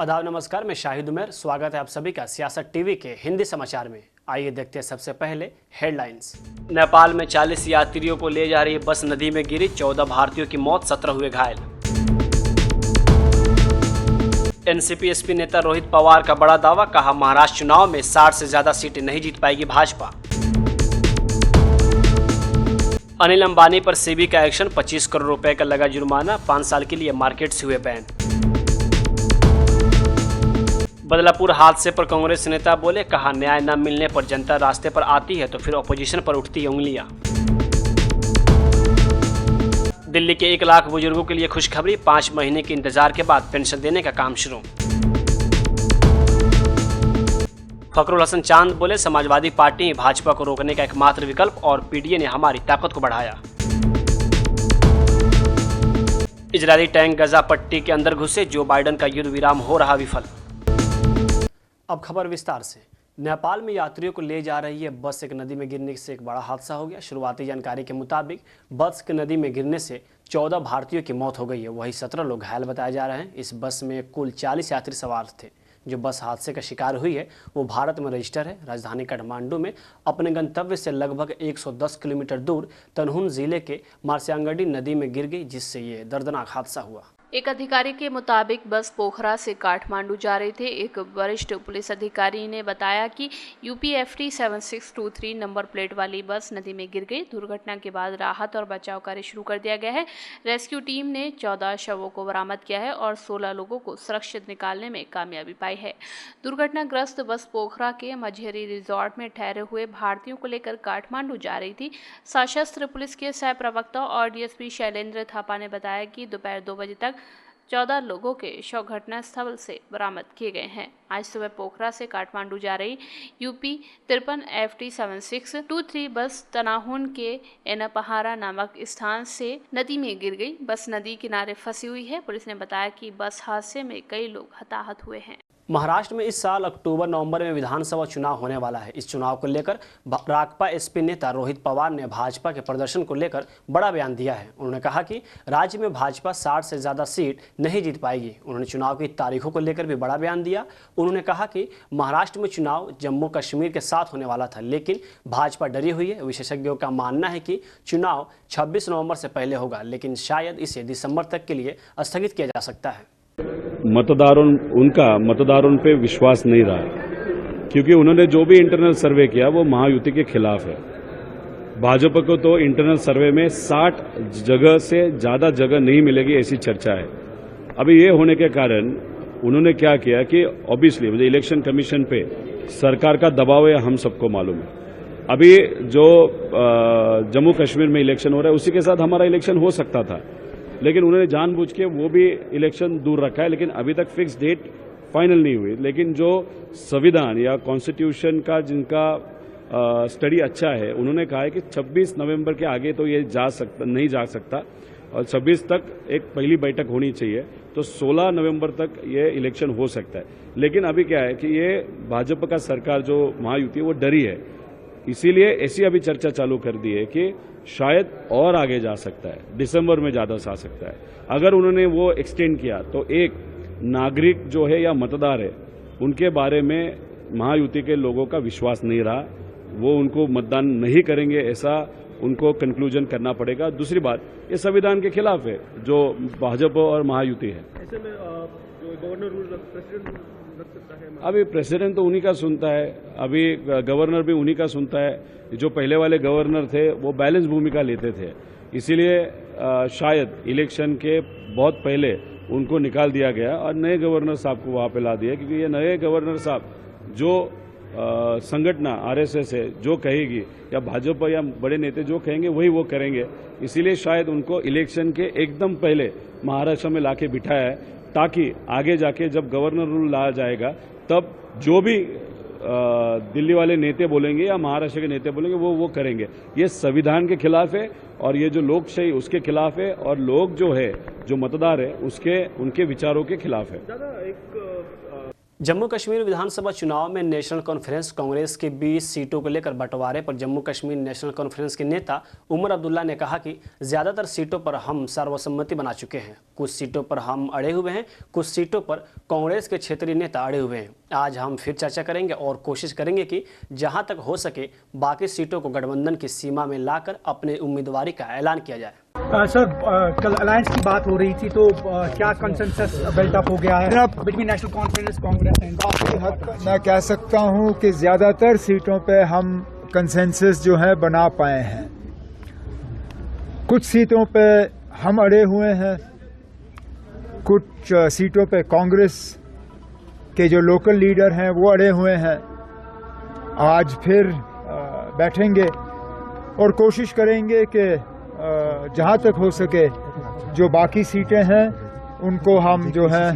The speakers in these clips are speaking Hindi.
आदाब नमस्कार, मैं शाहिद उमर। स्वागत है आप सभी का सियासत टीवी के हिंदी समाचार में। आइए देखते हैं सबसे पहले हेडलाइंस। नेपाल में 40 यात्रियों को ले जा रही बस नदी में गिरी, 14 भारतीयों की मौत, 17 हुए घायल। एनसीपी एसपी नेता रोहित पवार का बड़ा दावा, कहा महाराष्ट्र चुनाव में 60 से ज्यादा सीटें नहीं जीत पाएगी भाजपा। अनिल अंबानी पर सेबी का एक्शन, 25 करोड़ रुपए का लगा जुर्माना, 5 साल के लिए मार्केट से हुए बैन। बदलापुर हादसे पर कांग्रेस नेता बोले, कहा न्याय न मिलने पर जनता रास्ते पर आती है तो फिर ऑपोजिशन पर उठती है उंगलियां। दिल्ली के 1 लाख बुजुर्गों के लिए खुशखबरी, 5 महीने के इंतजार के बाद पेंशन देने का काम शुरू। फखरुल हसन चांद बोले, समाजवादी पार्टी भाजपा को रोकने का एकमात्र विकल्प और पीडीए ने हमारी ताकत को बढ़ाया। इजरायली टैंक गजा पट्टी के अंदर घुसे, जो बाइडेन का युद्ध विराम हो रहा विफल। अब खबर विस्तार से। नेपाल में यात्रियों को ले जा रही है बस एक नदी में गिरने से एक बड़ा हादसा हो गया। शुरुआती जानकारी के मुताबिक बस के नदी में गिरने से 14 भारतीयों की मौत हो गई है, वहीं 17 लोग घायल बताए जा रहे हैं। इस बस में कुल 40 यात्री सवार थे। जो बस हादसे का शिकार हुई है वो भारत में रजिस्टर है। राजधानी काठमांडू में अपने गंतव्य से लगभग 110 किलोमीटर दूर तनहुन जिले के मार्सियांगडी नदी में गिर गई, जिससे ये दर्दनाक हादसा हुआ। एक अधिकारी के मुताबिक बस पोखरा से काठमांडू जा रहे थे। एक वरिष्ठ पुलिस अधिकारी ने बताया कि UPFT 7623 नंबर प्लेट वाली बस नदी में गिर गई। दुर्घटना के बाद राहत और बचाव कार्य शुरू कर दिया गया है। रेस्क्यू टीम ने 14 शवों को बरामद किया है और 16 लोगों को सुरक्षित निकालने में कामयाबी पाई है। दुर्घटनाग्रस्त बस पोखरा के मझेरी रिजॉर्ट में ठहरे हुए भारतीयों को लेकर काठमांडू जा रही थी। सशस्त्र पुलिस के सह प्रवक्ता और DSP शैलेंद्र थापा ने बताया कि दोपहर 2 बजे तक 14 लोगों के शव घटनास्थल से बरामद किए गए हैं। आज सुबह पोखरा से काठमांडू जा रही UP 53FT 7623 बस तनाहुन के एनापहारा नामक स्थान से नदी में गिर गई। बस नदी किनारे फंसी हुई है। पुलिस ने बताया कि बस हादसे में कई लोग हताहत हुए हैं। महाराष्ट्र में इस साल अक्टूबर-नवंबर में विधानसभा चुनाव होने वाला है। इस चुनाव को लेकर राकपा एसपी नेता रोहित पवार ने भाजपा के प्रदर्शन को लेकर बड़ा बयान दिया है। उन्होंने कहा कि राज्य में भाजपा 60 से ज़्यादा सीट नहीं जीत पाएगी। उन्होंने चुनाव की तारीखों को लेकर भी बड़ा बयान दिया। उन्होंने कहा कि महाराष्ट्र में चुनाव जम्मू कश्मीर के साथ होने वाला था, लेकिन भाजपा डरी हुई है। विशेषज्ञों का मानना है कि चुनाव 26 नवंबर से पहले होगा, लेकिन शायद इसे दिसंबर तक के लिए स्थगित किया जा सकता है। मतदारों पे विश्वास नहीं रहा, क्योंकि उन्होंने जो भी इंटरनल सर्वे किया वो महायुति के खिलाफ है। भाजपा को तो इंटरनल सर्वे में 60 जगह से ज्यादा जगह नहीं मिलेगी ऐसी चर्चा है। अभी ये होने के कारण उन्होंने क्या किया कि ऑब्वियसली मुझे इलेक्शन कमीशन पे सरकार का दबाव है, हम सबको मालूम है। अभी जो जम्मू कश्मीर में इलेक्शन हो रहा है उसी के साथ हमारा इलेक्शन हो सकता था, लेकिन उन्होंने जानबूझ के वो भी इलेक्शन दूर रखा है। लेकिन अभी तक फिक्स डेट फाइनल नहीं हुई। लेकिन जो संविधान या कॉन्स्टिट्यूशन का जिनका स्टडी अच्छा है, उन्होंने कहा है कि 26 नवंबर के आगे तो ये नहीं जा सकता और 26 तक एक पहली बैठक होनी चाहिए, तो 16 नवंबर तक ये इलेक्शन हो सकता है। लेकिन अभी क्या है कि ये भाजपा का सरकार जो महायुति है वो डरी है, इसीलिए ऐसी अभी चर्चा चालू कर दी है कि शायद और आगे जा सकता है, दिसंबर में ज्यादा आ सकता है। अगर उन्होंने वो एक्सटेंड किया तो एक नागरिक जो है या मतदार है उनके बारे में महायुति के लोगों का विश्वास नहीं रहा, वो उनको मतदान नहीं करेंगे ऐसा उनको कंक्लूजन करना पड़ेगा। दूसरी बात, ये संविधान के खिलाफ है जो भाजपा और महायुति है। ऐसे में जो गवर्नर रूल प्रेसिडेंट रख सकता है। अभी प्रेसिडेंट तो उन्हीं का सुनता है, अभी गवर्नर भी उन्हीं का सुनता है। जो पहले वाले गवर्नर थे वो बैलेंस भूमिका लेते थे, इसीलिए शायद इलेक्शन के बहुत पहले उनको निकाल दिया गया और नए गवर्नर साहब को वहां पे ला दिया, क्योंकि ये नए गवर्नर साहब जो संगठन RSS है जो कहेगी या भाजपा या बड़े नेता जो कहेंगे वही वो करेंगे। इसीलिए शायद उनको इलेक्शन के एकदम पहले महाराष्ट्र में लाके बिठाया है, ताकि आगे जाके जब गवर्नर रूल लाया जाएगा तब जो भी दिल्ली वाले नेता बोलेंगे या महाराष्ट्र के नेता बोलेंगे वो करेंगे। ये संविधान के खिलाफ है और ये जो लोकशाही उसके खिलाफ है और लोग जो है जो मतदार है उनके विचारों के खिलाफ है। जम्मू कश्मीर विधानसभा चुनाव में नेशनल कॉन्फ्रेंस कांग्रेस के 20 सीटों को लेकर बंटवारे पर जम्मू कश्मीर नेशनल कॉन्फ्रेंस के नेता उमर अब्दुल्ला ने कहा कि ज़्यादातर सीटों पर हम सर्वसम्मति बना चुके हैं। कुछ सीटों पर हम अड़े हुए हैं, कुछ सीटों पर कांग्रेस के क्षेत्रीय नेता अड़े हुए हैं। आज हम फिर चर्चा करेंगे और कोशिश करेंगे कि जहां तक हो सके बाकी सीटों को गठबंधन की सीमा में लाकर अपने उम्मीदवारी का ऐलान किया जाए। सर, कल अलायंस की बात हो रही थी, तो क्या कंसेंसस बिल्ट अप हो गया है between national conference Congress and? काफी हद तक मैं कह सकता हूं कि ज्यादातर सीटों पे हम कंसेंसस जो है बना पाए हैं। कुछ सीटों पे हम अड़े हुए हैं, कुछ सीटों पे कांग्रेस के जो लोकल लीडर हैं वो अड़े हुए हैं। आज फिर बैठेंगे और कोशिश करेंगे कि जहां तक हो सके जो बाकी सीटें हैं उनको हम जो है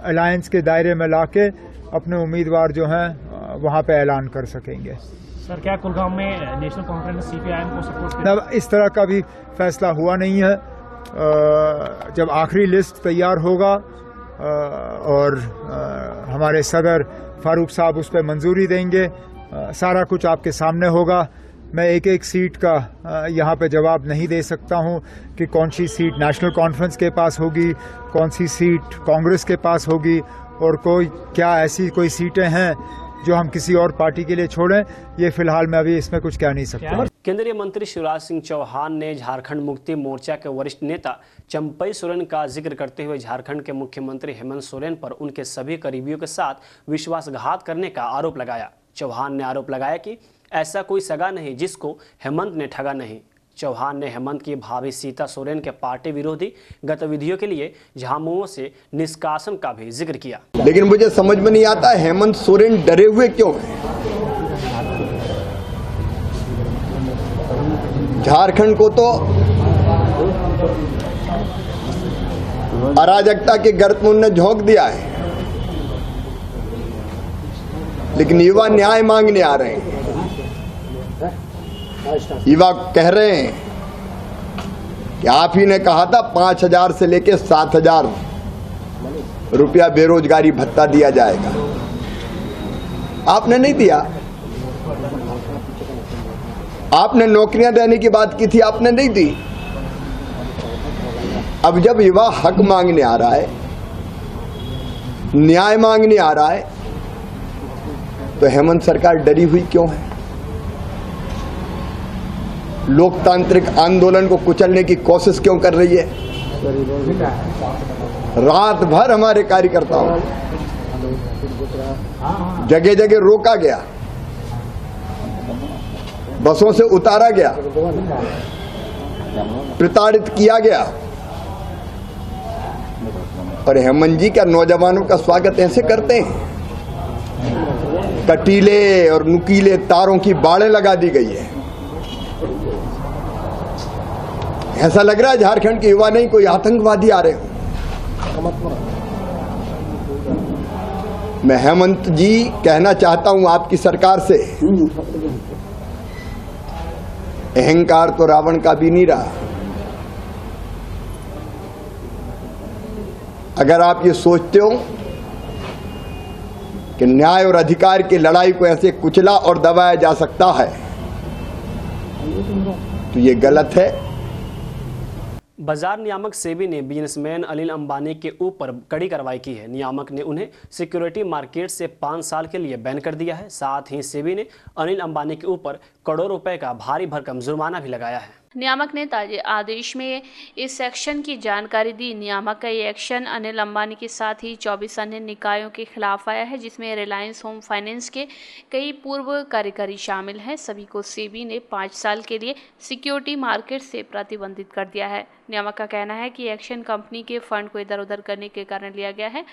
अलायंस के दायरे में लाके अपने उम्मीदवार जो हैं वहां पे ऐलान कर सकेंगे। सर, क्या कुलगाम में नेशनल कॉन्फ्रेंस सीपीआईएम को सपोर्ट करेगी? इस तरह का भी फैसला हुआ नहीं है। जब आखिरी लिस्ट तैयार होगा और हमारे सदर फारूक साहब उस पर मंजूरी देंगे, सारा कुछ आपके सामने होगा। मैं एक एक सीट का यहाँ पे जवाब नहीं दे सकता हूँ कि कौन सी सीट नेशनल कॉन्फ्रेंस के पास होगी, कौन सी सीट कांग्रेस के पास होगी और क्या ऐसी कोई सीटें हैं जो हम किसी और पार्टी के लिए छोड़ें। ये फिलहाल मैं अभी इसमें कुछ कह नहीं सकता। केंद्रीय मंत्री शिवराज सिंह चौहान ने झारखंड मुक्ति मोर्चा के वरिष्ठ नेता चंपई सोरेन का जिक्र करते हुए झारखंड के मुख्यमंत्री हेमंत सोरेन पर उनके सभी करीबियों के साथ विश्वासघात करने का आरोप लगाया। चौहान ने आरोप लगाया कि ऐसा कोई सगा नहीं जिसको हेमंत ने ठगा नहीं। चौहान ने हेमंत की भाभी सीता सोरेन के पार्टी विरोधी गतिविधियों के लिए झामुमो से निष्कासन का भी जिक्र किया। लेकिन मुझे समझ में नहीं आता हेमंत सोरेन डरे हुए क्यों हैं। झारखंड को तो अराजकता के गर्त में उन्होंने झोंक दिया है, लेकिन युवा न्याय मांगने आ रहे हैं। युवा कह रहे हैं कि आप ही ने कहा था 5,000 से लेकर 7,000 रुपया बेरोजगारी भत्ता दिया जाएगा, आपने नहीं दिया। आपने नौकरियां देने की बात की थी, आपने नहीं दी। अब जब युवा हक मांगने आ रहा है, न्याय मांगने आ रहा है, तो हेमंत सरकार डरी हुई क्यों है? लोकतांत्रिक आंदोलन को कुचलने की कोशिश क्यों कर रही है? रात भर हमारे कार्यकर्ताओं जगह जगह रोका गया, बसों से उतारा गया, प्रताड़ित किया गया। और हेमंत जी क्या नौजवानों का स्वागत ऐसे करते हैं? कटीले और नुकीले तारों की बाड़ें लगा दी गई है। ऐसा लग रहा है झारखंड के युवा नहीं कोई आतंकवादी आ रहे हो। मैं हेमंत जी कहना चाहता हूं आपकी सरकार से, अहंकार तो रावण का भी नहीं रहा। अगर आप ये सोचते हो कि न्याय और अधिकार की लड़ाई को ऐसे कुचला और दबाया जा सकता है, तो ये गलत है। बाजार नियामक सेबी ने बिजनेसमैन अनिल अंबानी के ऊपर कड़ी कार्रवाई की है। नियामक ने उन्हें सिक्योरिटी मार्केट से 5 साल के लिए बैन कर दिया है। साथ ही सेबी ने अनिल अंबानी के ऊपर करोड़ों रुपए का भारी भरकम जुर्माना भी लगाया है। नियामक ने ताजे आदेश में इस एक्शन की जानकारी दी। नियामक का ये एक्शन अनिल अंबानी के साथ ही 24 अन्य निकायों के खिलाफ आया है, जिसमें रिलायंस होम फाइनेंस के कई पूर्व कार्यकारी शामिल हैं। सभी को सेबी ने 5 साल के लिए सिक्योरिटी मार्केट से प्रतिबंधित कर दिया है। नियामक का कहना है कि एक्शन कंपनी के फंड को इधर उधर करने के कारण लिया गया है।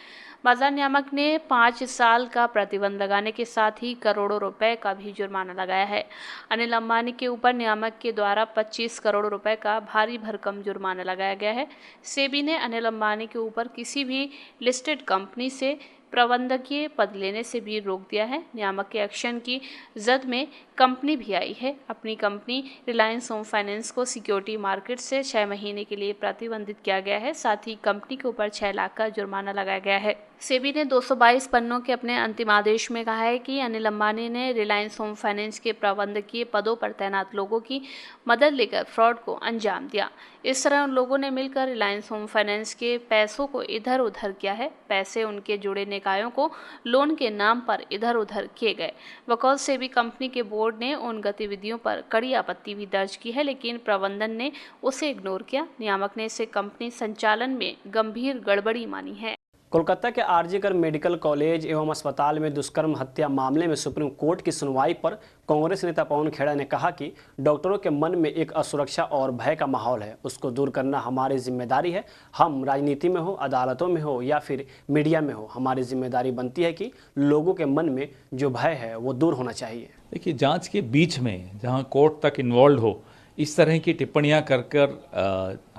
बाजार नियामक ने 5 साल का प्रतिबंध लगाने के साथ ही करोड़ों रुपए का भी जुर्माना लगाया है। अनिल अंबानी के ऊपर नियामक के द्वारा 25 करोड़ रुपए का भारी भरकम जुर्माना लगाया गया है। सेबी ने अनिल अंबानी के ऊपर किसी भी लिस्टेड कंपनी से प्रबंधकीय पद लेने से भी रोक दिया है। नियामक के एक्शन की जद में कंपनी भी आई है। अपनी कंपनी रिलायंस होम फाइनेंस को सिक्योरिटी मार्केट से 6 महीने के लिए प्रतिबंधित किया गया है। साथ ही कंपनी के ऊपर 6 लाख का जुर्माना लगाया गया है। सेबी ने 222 पन्नों के अपने अंतिम आदेश में कहा है कि अनिल अंबानी ने रिलायंस होम फाइनेंस के प्रबंधकीय पदों पर तैनात लोगों की मदद लेकर फ्रॉड को अंजाम दिया। इस तरह उन लोगों ने मिलकर रिलायंस होम फाइनेंस के पैसों को इधर उधर किया है। पैसे उनके जुड़े निकायों को लोन के नाम पर इधर उधर किए गए। वकौल सेबी कंपनी के बोर्ड ने उन गतिविधियों पर कड़ी आपत्ति भी दर्ज की है, लेकिन प्रबंधन ने उसे इग्नोर किया। नियामक ने इसे कंपनी संचालन में गंभीर गड़बड़ी मानी है। कोलकाता के आरजीकर मेडिकल कॉलेज एवं अस्पताल में दुष्कर्म हत्या मामले में सुप्रीम कोर्ट की सुनवाई पर कांग्रेस नेता पवन खेड़ा ने कहा कि डॉक्टरों के मन में एक असुरक्षा और भय का माहौल है, उसको दूर करना हमारी जिम्मेदारी है। हम राजनीति में हो, अदालतों में हो या फिर मीडिया में हो, हमारी जिम्मेदारी बनती है कि लोगों के मन में जो भय है वो दूर होना चाहिए। देखिए, जांच के बीच में जहां कोर्ट तक इन्वॉल्व हो, इस तरह की टिप्पणियां कर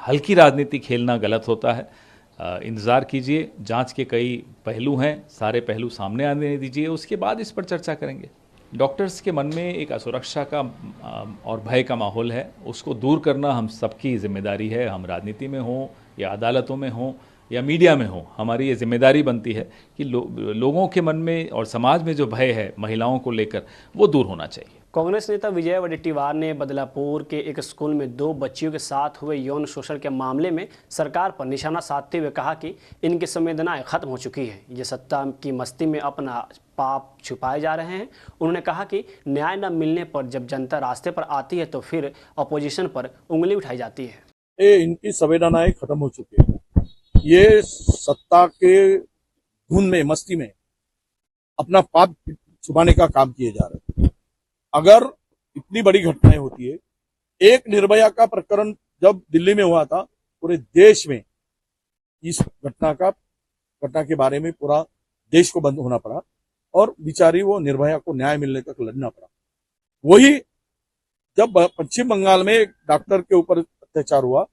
हल्की राजनीति खेलना गलत होता है। इंतज़ार कीजिए, जांच के कई पहलू हैं, सारे पहलू सामने आने दीजिए, उसके बाद इस पर चर्चा करेंगे। डॉक्टर्स के मन में एक असुरक्षा का और भय का माहौल है, उसको दूर करना हम सबकी जिम्मेदारी है। हम राजनीति में हों या अदालतों में हों या मीडिया में हों, हमारी ये जिम्मेदारी बनती है कि लोगों के मन में और समाज में जो भय है महिलाओं को लेकर, वो दूर होना चाहिए। कांग्रेस नेता विजय वडेट्टीवार ने बदलापुर के एक स्कूल में 2 बच्चियों के साथ हुए यौन शोषण के मामले में सरकार पर निशाना साधते हुए कहा कि इनकी संवेदनाएं खत्म हो चुकी है, ये सत्ता की मस्ती में अपना पाप छुपाए जा रहे हैं। उन्होंने कहा कि न्याय न मिलने पर जब जनता रास्ते पर आती है तो फिर अपोजिशन पर उंगली उठाई जाती है। इनकी संवेदनाएं खत्म हो चुकी है। ये सत्ता के धुन में, मस्ती में अपना पाप छुपाने का काम किए जा रहे हैं। अगर इतनी बड़ी घटनाएं होती है, एक निर्भया का प्रकरण जब दिल्ली में हुआ था, पूरे देश में इस घटना के बारे में पूरा देश को बंद होना पड़ा और बेचारी वो निर्भया को न्याय मिलने तक लड़ना पड़ा। वही जब पश्चिम बंगाल में एक डॉक्टर के ऊपर अत्याचार हुआ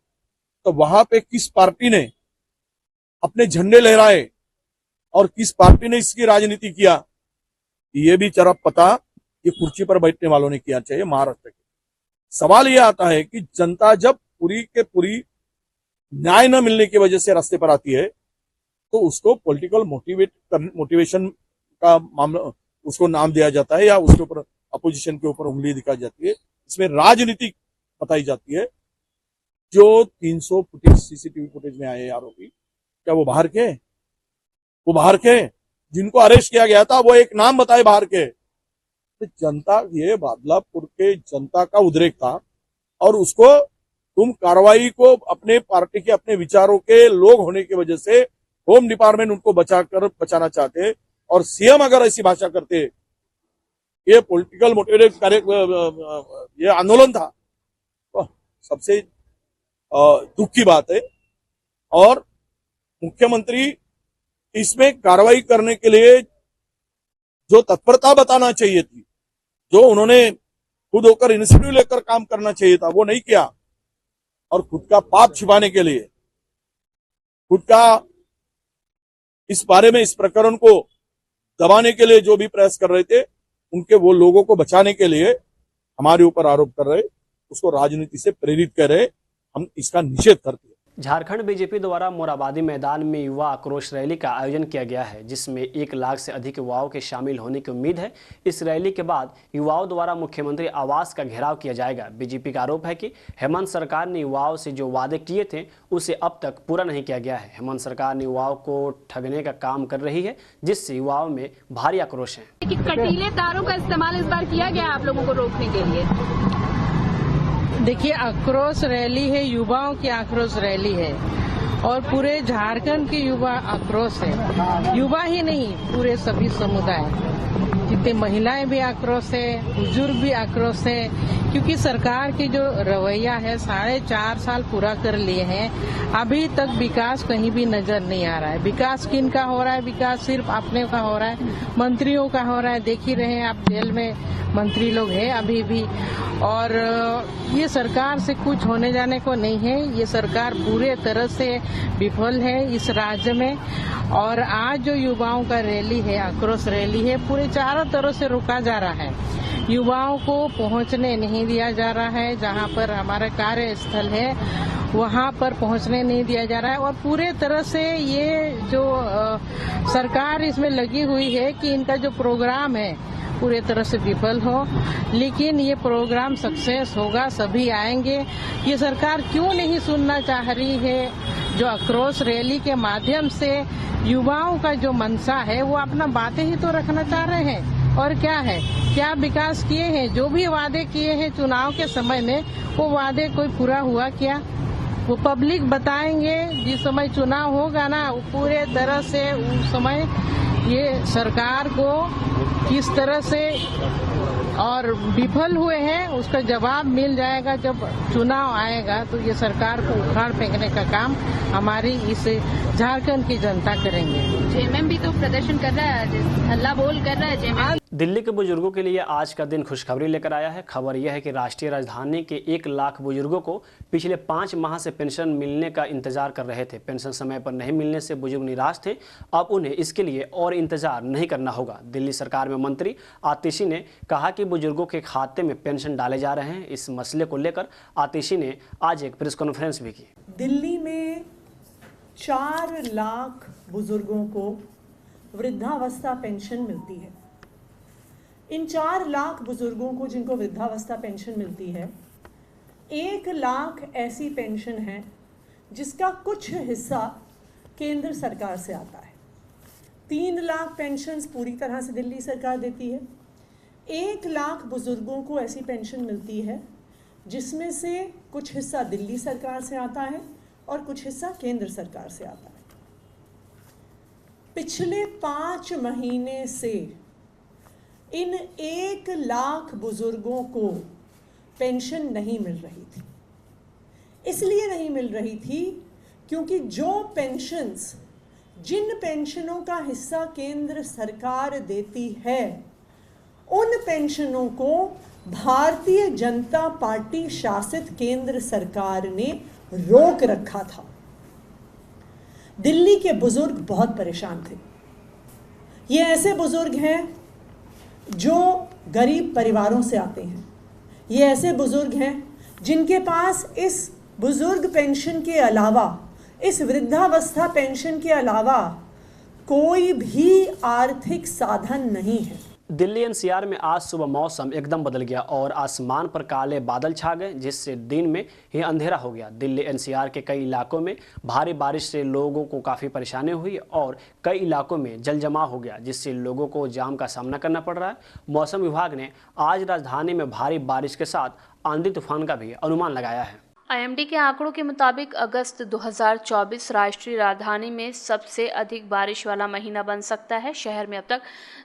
तो वहां पे किस पार्टी ने अपने झंडे लहराए और किस पार्टी ने इसकी राजनीति किया, ये भी जरा पता ये कुर्सी पर बैठने वालों ने किया चाहिए महाराष्ट्र के। सवाल ये आता है कि जनता जब पूरी के पूरी न्याय न मिलने की वजह से रास्ते पर आती है तो उसको पॉलिटिकल मोटिवेशन का मामला, उसको नाम दिया जाता है या उसके ऊपर अपोजिशन के ऊपर उंगली दिखाई जाती है। इसमें राजनीति बताई जाती है। जो 300 फुटेज सीसीटीवी फुटेज में आए आरोपी, क्या वो बाहर के? वो बाहर के जिनको अरेस्ट किया गया था वो एक नाम बताए बाहर के। तो जनता, ये बदलापुर के जनता का उद्रेक था और उसको तुम कार्रवाई को अपने पार्टी के, अपने विचारों के लोग होने की वजह से होम डिपार्टमेंट उनको बचाना चाहते और सीएम अगर ऐसी भाषा करते, ये पॉलिटिकल मोटिवेटेड कार्य, ये आंदोलन था, तो सबसे दुख की बात है। और मुख्यमंत्री इसमें कार्रवाई करने के लिए जो तत्परता बताना चाहिए थी, जो उन्होंने खुद होकर इनिशिएटिव लेकर काम करना चाहिए था, वो नहीं किया। और खुद का पाप छिपाने के लिए, खुद का इस बारे में, इस प्रकरण को दबाने के लिए जो भी प्रयास कर रहे थे, उनके वो लोगों को बचाने के लिए हमारे ऊपर आरोप कर रहे, उसको राजनीति से प्रेरित कर रहे, हम इसका निषेध करते हैं। झारखंड बीजेपी द्वारा मोराबादी मैदान में युवा आक्रोश रैली का आयोजन किया गया है, जिसमें 1 लाख से अधिक युवाओं के शामिल होने की उम्मीद है। इस रैली के बाद युवाओं द्वारा मुख्यमंत्री आवास का घेराव किया जाएगा। बीजेपी का आरोप है कि हेमंत सरकार ने युवाओं से जो वादे किए थे उसे अब तक पूरा नहीं किया गया है। हेमंत सरकार ने युवाओं को ठगने का काम कर रही है, जिससे युवाओं में भारी आक्रोश है। कटीले तारों का इस्तेमाल इस बार किया गया आप लोगों को रोकने के लिए। देखिए, आक्रोश रैली है, युवाओं की आक्रोश रैली है और पूरे झारखंड के युवा आक्रोश है। युवा ही नहीं, पूरे सभी समुदाय, जितने महिलाएं भी आक्रोश है, बुजुर्ग भी आक्रोश है, क्योंकि सरकार की जो रवैया है, 4.5 साल पूरा कर लिए हैं, अभी तक विकास कहीं भी नजर नहीं आ रहा है। विकास किन का हो रहा है? विकास सिर्फ अपने का हो रहा है, मंत्रियों का हो रहा है। देख ही रहे हैं आप, जेल में मंत्री लोग हैं अभी भी। और ये सरकार से कुछ होने जाने को नहीं है। ये सरकार पूरे तरह से विफल है इस राज्य में। और आज जो युवाओं का रैली है, आक्रोश रैली है, पूरे चारों तरफ से रोका जा रहा है। युवाओं को पहुंचने नहीं दिया जा रहा है। जहां पर हमारा कार्यस्थल है वहां पर पहुंचने नहीं दिया जा रहा है और पूरे तरह से ये जो सरकार इसमें लगी हुई है कि इनका जो प्रोग्राम है पूरे तरह से विफल हो। लेकिन ये प्रोग्राम सक्सेस होगा, सभी आएंगे। ये सरकार क्यों नहीं सुनना चाह रही है? जो आक्रोश रैली के माध्यम से युवाओं का जो मनसा है वो अपना बातें ही तो रखना चाह रहे हैं। और क्या है, क्या विकास किए हैं? जो भी वादे किए हैं चुनाव के समय में, वो वादे कोई पूरा हुआ क्या? वो पब्लिक बताएंगे। जिस समय चुनाव होगा ना, पूरे तरह से उस समय ये सरकार को किस तरह से और विफल हुए हैं उसका जवाब मिल जाएगा। जब चुनाव आएगा तो ये सरकार को उखाड़ फेंकने का काम हमारी इस झारखंड की जनता करेंगे। जेएमएम भी तो प्रदर्शन कर रहा है, हल्ला बोल कर रहा है जेएमएम। दिल्ली के बुजुर्गों के लिए आज का दिन खुशखबरी लेकर आया है। खबर यह है कि राष्ट्रीय राजधानी के 1 लाख बुजुर्गों को पिछले 5 माह से पेंशन मिलने का इंतजार कर रहे थे। पेंशन समय पर नहीं मिलने से बुजुर्ग निराश थे। अब उन्हें इसके लिए और इंतजार नहीं करना होगा। दिल्ली सरकार में मंत्री आतिशी ने कहा कि बुजुर्गों के खाते में पेंशन डाले जा रहे हैं। इस मसले को लेकर आतिशी ने आज एक प्रेस कॉन्फ्रेंस भी की। दिल्ली में 4 लाख बुजुर्गों को वृद्धावस्था पेंशन मिलती है। इन 4 लाख बुजुर्गों को जिनको वृद्धावस्था पेंशन मिलती है, 1 लाख ऐसी पेंशन है जिसका कुछ हिस्सा केंद्र सरकार से आता है। 3 लाख पेंशन्स पूरी तरह से दिल्ली सरकार देती है। 1 लाख बुजुर्गों को ऐसी पेंशन मिलती है जिसमें से कुछ हिस्सा दिल्ली सरकार से आता है और कुछ हिस्सा केंद्र सरकार से आता है। पिछले 5 महीने से इन 1 लाख बुजुर्गों को पेंशन नहीं मिल रही थी। इसलिए नहीं मिल रही थी क्योंकि जिन पेंशनों का हिस्सा केंद्र सरकार देती है, उन पेंशनों को भारतीय जनता पार्टी शासित केंद्र सरकार ने रोक रखा था। दिल्ली के बुजुर्ग बहुत परेशान थे। ये ऐसे बुजुर्ग हैं जो गरीब परिवारों से आते हैं। ये ऐसे बुजुर्ग हैं जिनके पास इस बुजुर्ग पेंशन के अलावा, इस वृद्धावस्था पेंशन के अलावा कोई भी आर्थिक साधन नहीं है। दिल्ली एनसीआर में आज सुबह मौसम एकदम बदल गया और आसमान पर काले बादल छा गए, जिससे दिन में ही अंधेरा हो गया। दिल्ली एनसीआर के कई इलाकों में भारी बारिश से लोगों को काफ़ी परेशानी हुई और कई इलाकों में जल जमाव हो गया, जिससे लोगों को जाम का सामना करना पड़ रहा है। मौसम विभाग ने आज राजधानी में भारी बारिश के साथ आंधी तूफान का भी अनुमान लगाया है। आईएमडी के आंकड़ों के मुताबिक अगस्त 2024 राष्ट्रीय राजधानी में सबसे अधिक बारिश वाला महीना बन सकता है। शहर में अब तक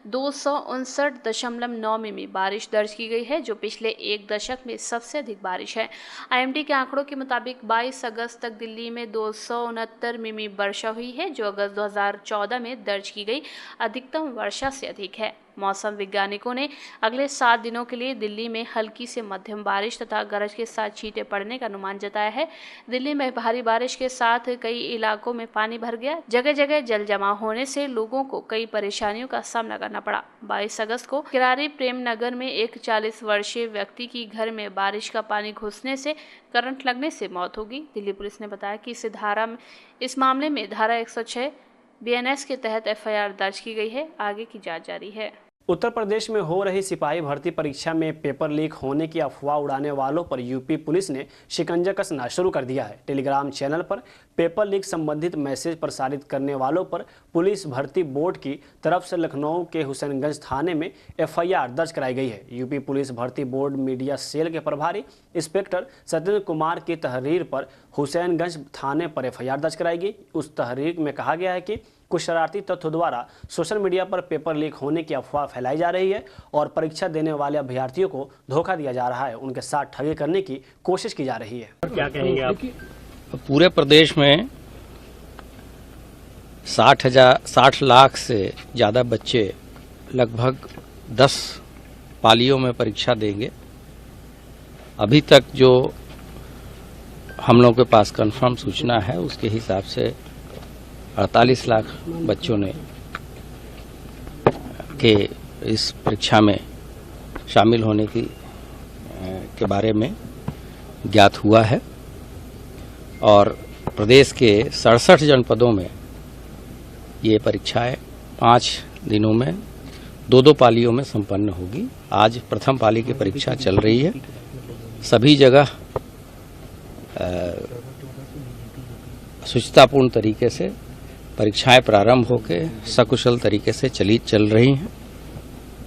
259.9 मिमी बारिश दर्ज की गई है, जो पिछले 1 दशक में सबसे अधिक बारिश है। आईएमडी के आंकड़ों के मुताबिक 22 अगस्त तक दिल्ली में 269 मिमी वर्षा हुई है, जो अगस्त 2014 में दर्ज की गई अधिकतम वर्षा से अधिक है। मौसम वैज्ञानिकों ने अगले 7 दिनों के लिए दिल्ली में हल्की से मध्यम बारिश तथा गरज के साथ छींटे पड़ने का अनुमान जताया है। दिल्ली में भारी बारिश के साथ कई इलाकों में पानी भर गया। जगह जगह जल जमाव होने से लोगों को कई परेशानियों का सामना करना पड़ा। 22 अगस्त को किरारी प्रेम नगर में एक 40 वर्षीय व्यक्ति की घर में बारिश का पानी घुसने से करंट लगने से मौत हो गई। दिल्ली पुलिस ने बताया कि इस मामले में धारा 106 BNS के तहत FIR दर्ज की गई है। आगे की जांच जारी है। उत्तर प्रदेश में हो रही सिपाही भर्ती परीक्षा में पेपर लीक होने की अफवाह उड़ाने वालों पर यूपी पुलिस ने शिकंजा कसना शुरू कर दिया है। टेलीग्राम चैनल पर पेपर लीक संबंधित मैसेज प्रसारित करने वालों पर पुलिस भर्ती बोर्ड की तरफ से लखनऊ के हुसैनगंज थाने में FIR दर्ज कराई गई है। यूपी पुलिस भर्ती बोर्ड मीडिया सेल के प्रभारी इंस्पेक्टर सत्येंद्र कुमार की तहरीर पर हुसैनगंज थाने पर FIR दर्ज कराई गई। उस तहरीर में कहा गया है कि कुछ शरारती तत्वों द्वारा सोशल मीडिया पर पेपर लीक होने की अफवाह फैलाई जा रही है और परीक्षा देने वाले अभ्यर्थियों को धोखा दिया जा रहा है, उनके साथ ठगी करने की कोशिश की जा रही है। क्या कहेंगे आप? पूरे प्रदेश में 60 लाख से ज़्यादा बच्चे लगभग 10 पालियों में परीक्षा देंगे। अभी तक जो हम लोगों के पास कंफर्म सूचना है उसके हिसाब से 48 लाख बच्चों ने के इस परीक्षा में शामिल होने के बारे में ज्ञात हुआ है और प्रदेश के 67 जनपदों में ये परीक्षाएं 5 दिनों में 2-2 पालियों में संपन्न होगी। आज प्रथम पाली की परीक्षा चल रही है। सभी जगह शुचितापूर्ण तरीके से परीक्षाएं प्रारंभ होकर सकुशल तरीके से चल रही हैं।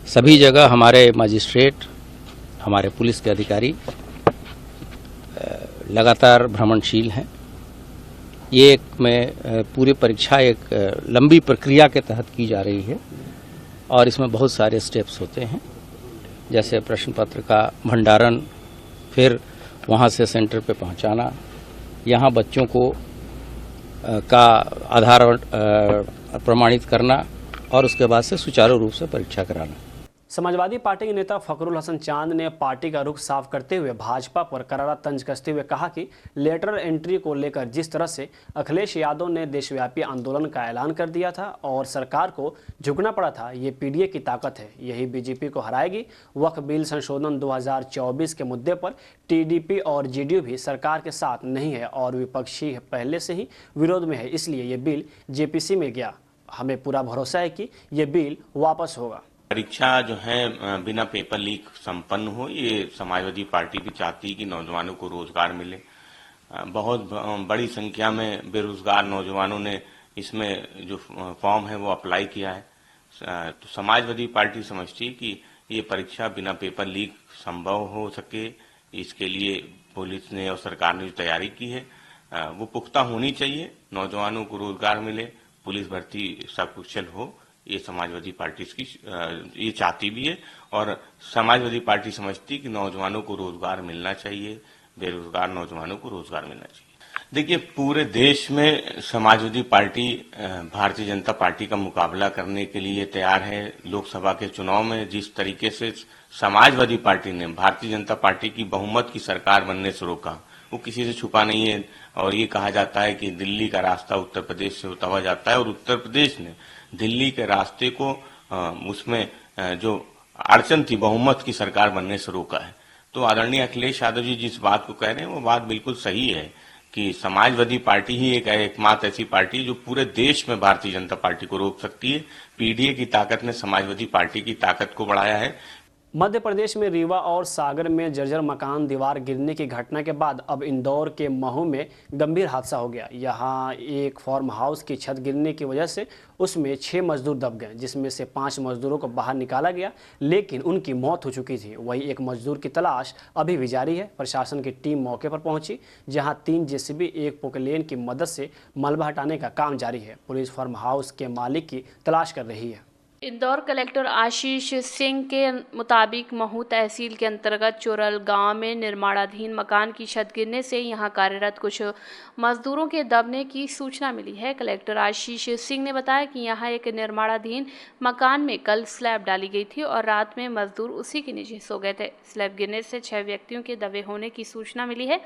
सभी जगह हमारे मजिस्ट्रेट, हमारे पुलिस के अधिकारी लगातार भ्रमणशील हैं। ये पूरी परीक्षा एक लंबी प्रक्रिया के तहत की जा रही है और इसमें बहुत सारे स्टेप्स होते हैं, जैसे प्रश्न पत्र का भंडारण, फिर वहाँ से सेंटर पे पहुँचाना, यहाँ बच्चों को का आधार प्रमाणित करना और उसके बाद से सुचारू रूप से परीक्षा कराना। समाजवादी पार्टी के नेता फखरुल हसन चांद ने पार्टी का रुख साफ करते हुए भाजपा पर करारा तंज कसते हुए कहा कि लेटरल एंट्री को लेकर जिस तरह से अखिलेश यादव ने देशव्यापी आंदोलन का ऐलान कर दिया था और सरकार को झुकना पड़ा था, ये पीडीए की ताकत है, यही बीजेपी को हराएगी। वक्फ बिल संशोधन 2024 के मुद्दे पर टीडीपी और जेडीयू भी सरकार के साथ नहीं है और विपक्षी पहले से ही विरोध में है, इसलिए ये बिल जेपीसी में गया। हमें पूरा भरोसा है कि ये बिल वापस होगा। परीक्षा जो है बिना पेपर लीक संपन्न हो, ये समाजवादी पार्टी भी चाहती है कि नौजवानों को रोजगार मिले। बहुत बड़ी संख्या में बेरोजगार नौजवानों ने इसमें जो फॉर्म है वो अप्लाई किया है। तो समाजवादी पार्टी समझती है कि ये परीक्षा बिना पेपर लीक संभव हो सके, इसके लिए पुलिस ने और सरकार ने जो तैयारी की है वो पुख्ता होनी चाहिए। नौजवानों को रोजगार मिले, पुलिस भर्ती सकुशल हो, ये समाजवादी पार्टी की ये चाहती भी है और समाजवादी पार्टी समझती कि नौजवानों को रोजगार मिलना चाहिए, बेरोजगार नौजवानों को रोजगार मिलना चाहिए। देखिए, पूरे देश में समाजवादी पार्टी भारतीय जनता पार्टी का मुकाबला करने के लिए तैयार है। लोकसभा के चुनाव में जिस तरीके से समाजवादी पार्टी ने भारतीय जनता पार्टी की बहुमत की सरकार बनने से रोका, वो किसी से छुपा नहीं है और ये कहा जाता है कि दिल्ली का रास्ता उत्तर प्रदेश से होता हुआ जाता है और उत्तर प्रदेश ने दिल्ली के रास्ते को उसमें जो अड़चन थी बहुमत की सरकार बनने से रोका है। तो आदरणीय अखिलेश यादव जी जिस बात को कह रहे हैं वो बात बिल्कुल सही है कि समाजवादी पार्टी ही एकमात्र ऐसी पार्टी जो पूरे देश में भारतीय जनता पार्टी को रोक सकती है। पीडीए की ताकत ने समाजवादी पार्टी की ताकत को बढ़ाया है। मध्य प्रदेश में रीवा और सागर में जर्जर मकान दीवार गिरने की घटना के बाद अब इंदौर के महू में गंभीर हादसा हो गया। यहां एक फार्म हाउस की छत गिरने की वजह से उसमें 6 मजदूर दब गए, जिसमें से 5 मजदूरों को बाहर निकाला गया, लेकिन उनकी मौत हो चुकी थी। वहीं एक मजदूर की तलाश अभी भी जारी है। प्रशासन की टीम मौके पर पहुंची, जहां 3 जेसीबी, 1 पोकलेन की मदद से मलबा हटाने का काम जारी है। पुलिस फार्म हाउस के मालिक की तलाश कर रही है। इंदौर कलेक्टर आशीष सिंह के मुताबिक महू तहसील के अंतर्गत चोरल गांव में निर्माणाधीन मकान की छत गिरने से यहां कार्यरत कुछ मजदूरों के दबने की सूचना मिली है। कलेक्टर आशीष सिंह ने बताया कि यहां एक निर्माणाधीन मकान में कल स्लैब डाली गई थी और रात में मजदूर उसी के नीचे सो गए थे। स्लैब गिरने से 6 व्यक्तियों के दबे होने की सूचना मिली है।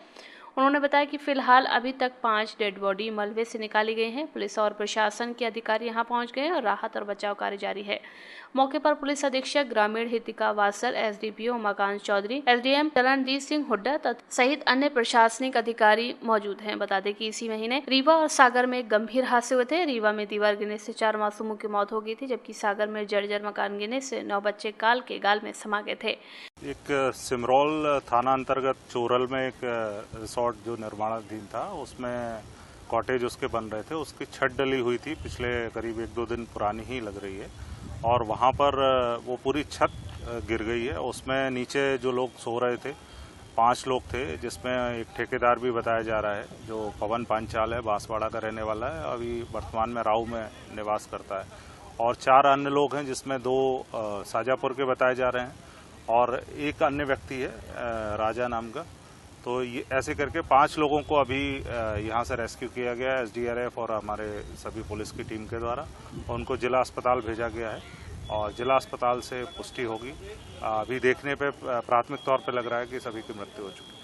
उन्होंने बताया कि फिलहाल अभी तक 5 डेड बॉडी मलबे से निकाली गई हैं। पुलिस और प्रशासन के अधिकारी यहां पहुंच गए और राहत और बचाव कार्य जारी है। मौके पर पुलिस अधीक्षक ग्रामीण हितिका वासर, एसडीपीओ उमाकांत चौधरी, एसडीएम चरणजीत सिंह हुड्डा सहित अन्य प्रशासनिक अधिकारी मौजूद हैं। बता दें कि इसी महीने रीवा और सागर में गंभीर हादसे हुए थे। रीवा में दीवार गिरने से 4 मासूमों की मौत हो गई थी, जबकि सागर में जर्जर मकान गिरने से 9 बच्चे काल के गाल में समा गए थे। एक सिमरौल थाना अंतर्गत चोरल में एक रिसोर्ट जो निर्माणाधीन था, उसमें कॉटेज उसके बन रहे थे, उसकी छत डली हुई थी, पिछले करीब 1-2 दिन पुरानी ही लग रही है और वहां पर वो पूरी छत गिर गई है। उसमें नीचे जो लोग सो रहे थे 5 लोग थे, जिसमें एक ठेकेदार भी बताया जा रहा है जो पवन पांचाल है, बांसवाड़ा का रहने वाला है, अभी वर्तमान में राव में निवास करता है, और 4 अन्य लोग हैं जिसमें 2 शाजापुर के बताए जा रहे हैं और एक अन्य व्यक्ति है राजा नाम का। तो ये ऐसे करके 5 लोगों को अभी यहाँ से रेस्क्यू किया गया है एसडीआरएफ और हमारे सभी पुलिस की टीम के द्वारा, और उनको जिला अस्पताल भेजा गया है और जिला अस्पताल से पुष्टि होगी। अभी देखने पे प्राथमिक तौर पे लग रहा है कि सभी की मृत्यु हो चुकी है।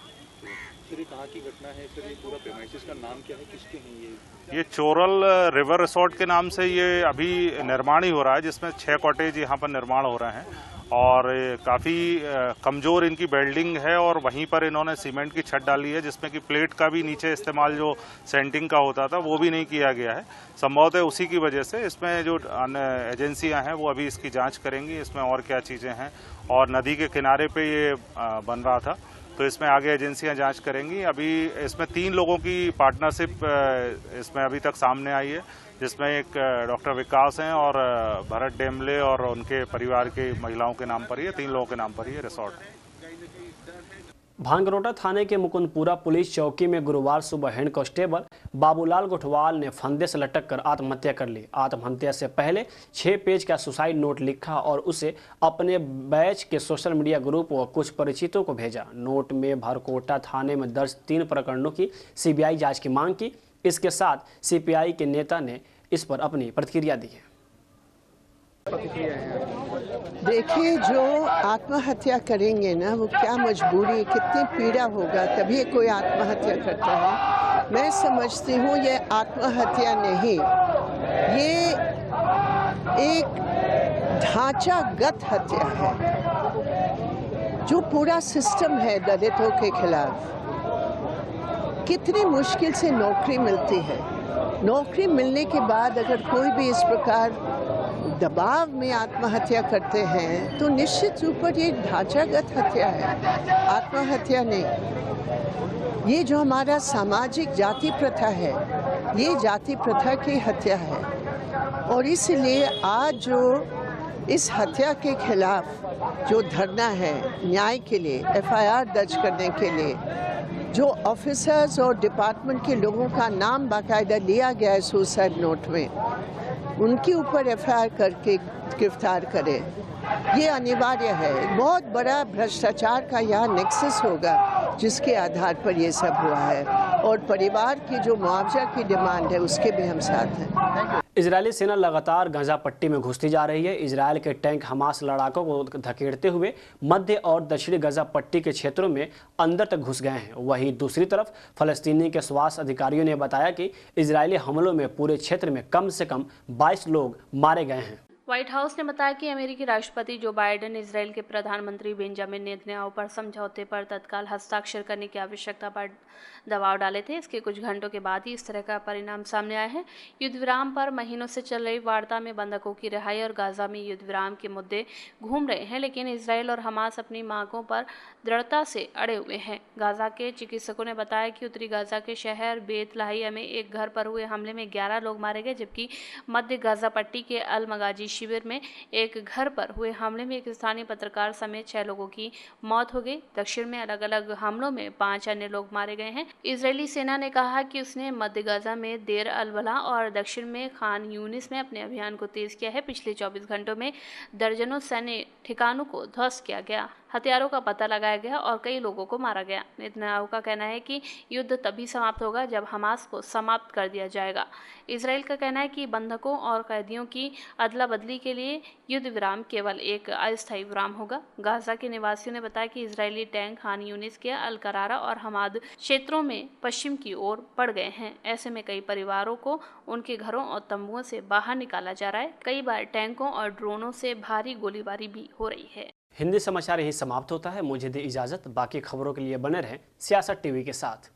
फिर कहाँ की घटना है, फिर ये पूरा प्रेमाइसिस का नाम क्या है, किसके हैं ये चोरल रिवर रिसोर्ट के नाम से ये अभी निर्माण ही हो रहा है, जिसमें 6 कॉटेज यहाँ पर निर्माण हो रहे हैं और काफ़ी कमज़ोर इनकी बिल्डिंग है और वहीं पर इन्होंने सीमेंट की छत डाली है जिसमें कि प्लेट का भी नीचे इस्तेमाल जो सेंटिंग का होता था वो भी नहीं किया गया है। संभवतः उसी की वजह से इसमें जो एजेंसियां हैं वो अभी इसकी जांच करेंगी इसमें और क्या चीज़ें हैं। और नदी के किनारे पे ये बन रहा था तो इसमें आगे एजेंसियां जांच करेंगी। अभी इसमें 3 लोगों की पार्टनरशिप इसमें अभी तक सामने आई है जिसमें एक डॉक्टर विकास हैं और भरत डेमले और उनके परिवार के महिलाओं के नाम पर ही है, 3 लोगों के नाम पर ही है रिसोर्ट। भांगरोटा थाने के मुकुंदपुरा पुलिस चौकी में गुरुवार सुबह हेड कांस्टेबल बाबूलाल गोठवाल ने फंदे से लटक कर आत्महत्या कर ली। आत्महत्या से पहले 6 पेज का सुसाइड नोट लिखा और उसे अपने बैच के सोशल मीडिया ग्रुप व कुछ परिचितों को भेजा। नोट में भांगरोटा थाने में दर्ज 3 प्रकरणों की सीबीआई जांच की मांग की। इसके साथ सीपीआई के नेता ने इस पर अपनी प्रतिक्रिया दी है। देखिए, जो आत्महत्या करेंगे ना वो क्या मजबूरी, कितनी पीड़ा होगा तभी कोई आत्महत्या करता है। मैं समझती हूँ ये आत्महत्या नहीं, ये एक ढांचागत हत्या है। जो पूरा सिस्टम है दलितों के खिलाफ, कितनी मुश्किल से नौकरी मिलती है। नौकरी मिलने के बाद अगर कोई भी इस प्रकार दबाव में आत्महत्या करते हैं तो निश्चित रूप पर ये ढांचागत हत्या है, आत्महत्या नहीं। ये जो हमारा सामाजिक जाति प्रथा है, ये जाति प्रथा की हत्या है। और इसलिए आज जो इस हत्या के खिलाफ जो धरना है न्याय के लिए, एफआईआर दर्ज करने के लिए, जो ऑफिसर्स और डिपार्टमेंट के लोगों का नाम बाकायदा लिया गया है सुसाइड नोट में, उनके ऊपर एफआईआर करके गिरफ्तार करें, ये अनिवार्य है। बहुत बड़ा भ्रष्टाचार का यहाँ नेक्सस होगा जिसके आधार पर ये सब हुआ है और परिवार की जो मुआवजा की डिमांड है उसके भी हम साथ हैं। इजरायली सेना लगातार गाजा पट्टी में घुसती जा रही है। इजरायल के टैंक हमास लड़ाकों को धकेलते हुए मध्य और दक्षिणी गाजा पट्टी के क्षेत्रों में अंदर तक घुस गए हैं। वहीं दूसरी तरफ फलस्तीनी के स्वास्थ्य अधिकारियों ने बताया कि इजरायली हमलों में पूरे क्षेत्र में कम से कम 22 लोग मारे गए हैं। व्हाइट हाउस ने बताया कि अमेरिकी राष्ट्रपति जो बाइडेन इसराइल के प्रधानमंत्री बेंजामिन नेतन्याहू पर समझौते पर तत्काल हस्ताक्षर करने की आवश्यकता पर दबाव डाले थे। इसके कुछ घंटों के बाद ही इस तरह का परिणाम सामने आया है। युद्ध विराम पर महीनों से चल रही वार्ता में बंधकों की रिहाई और गाजा में युद्ध विराम के मुद्दे घूम रहे हैं, लेकिन इसराइल और हमास अपनी मांगों पर दृढ़ता से अड़े हुए हैं। गाजा के चिकित्सकों ने बताया कि उत्तरी गाजा के शहर बेत लाहिया में एक घर पर हुए हमले में 11 लोग मारे गए, जबकि मध्य गाजा पट्टी के अल मगाजी शिविर में एक घर पर हुए हमले में एक स्थानीय पत्रकार समेत 6 लोगों की मौत हो गई। दक्षिण में अलग अलग हमलों में 5 अन्य लोग मारे गए हैं। इजरायली सेना ने कहा कि उसने मध्य गाजा में देर अल बला और दक्षिण में खान यूनिस में अपने अभियान को तेज किया है। पिछले 24 घंटों में दर्जनों सैन्य ठिकानों को ध्वस्त किया गया, हथियारों का पता लगाया गया और कई लोगों को मारा गया। नेतन्याहू का कहना है कि युद्ध तभी समाप्त होगा जब हमास को समाप्त कर दिया जाएगा। इसराइल का कहना है कि बंधकों और कैदियों की अदला बदली के लिए युद्ध विराम केवल एक अस्थायी विराम होगा। गाजा के निवासियों ने बताया कि इजरायली टैंक खान यूनिस के अल करारा और हमाद क्षेत्रों में पश्चिम की ओर बढ़ गए हैं। ऐसे में कई परिवारों को उनके घरों और तंबुओं से बाहर निकाला जा रहा है। कई बार टैंकों और ड्रोनों से भारी गोलीबारी भी हो रही है। हिंदी समाचार यही समाप्त होता है। मुझे दी इजाजत। बाकी खबरों के लिए बने रहें सियासत टीवी के साथ।